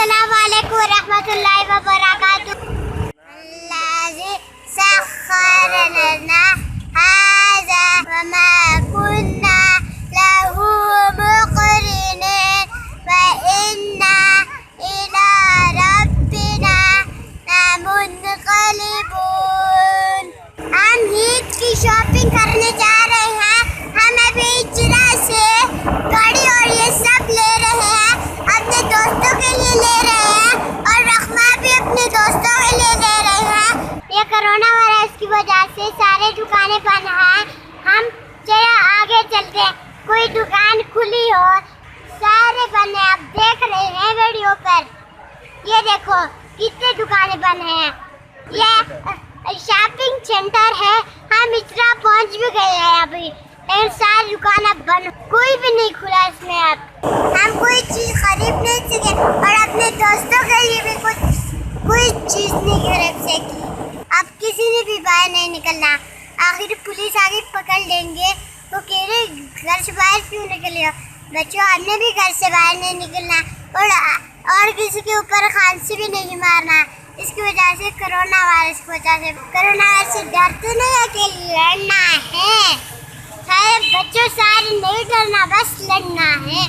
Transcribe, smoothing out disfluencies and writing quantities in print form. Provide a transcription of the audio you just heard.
अस्सलामु अलैकुम रहमतुल्लाहि व बरकातुहू। अल्लाज़ी सख्खर लना हाज़ा व मा कुन्ना लहू मुक़रिनीन व इन्ना इला रब्बिना लमुनक़लिबून। हम ईद की शॉपिंग करने जा रहे हैं। हम अभी इजरा से गाड़ी और ये सब ले रहे हैं, अपने दोस्तों के लिए ले रहे हैं और रखमा भी अपने दोस्तों के लिए ले रहे हैं। ये कोरोना वायरस की वजह से सारे दुकानें बंद हैं। हम जरा आगे चलते हैं, कोई दुकान खुली हो, सारे बंद हैं। आप देख रहे हैं वीडियो पर, ये देखो कितने दुकानें बंद हैं। ये शॉपिंग सेंटर है। हम इतना पहुंच भी गए हैं अभी, लेकिन सारी दुकान अब बंद, कोई भी नहीं खुला इसमें। अब हम कोई चीज खरीद नहीं सके और अपने दोस्तों के लिए भी कोई चीज नहीं खरीद सकी। अब किसी ने भी बाहर नहीं निकलना, आखिर पुलिस आगे पकड़ लेंगे तो कह रहे घर से बाहर क्यों निकले हो बच्चों। हमने भी घर से बाहर नहीं निकलना और किसी के ऊपर खांसी भी नहीं मारना। इसकी वजह से कोरोना वायरस की वजह से डरते नहीं है कि लड़ना है। सारे बच्चों सारे नहीं डरना, बस लड़ना है।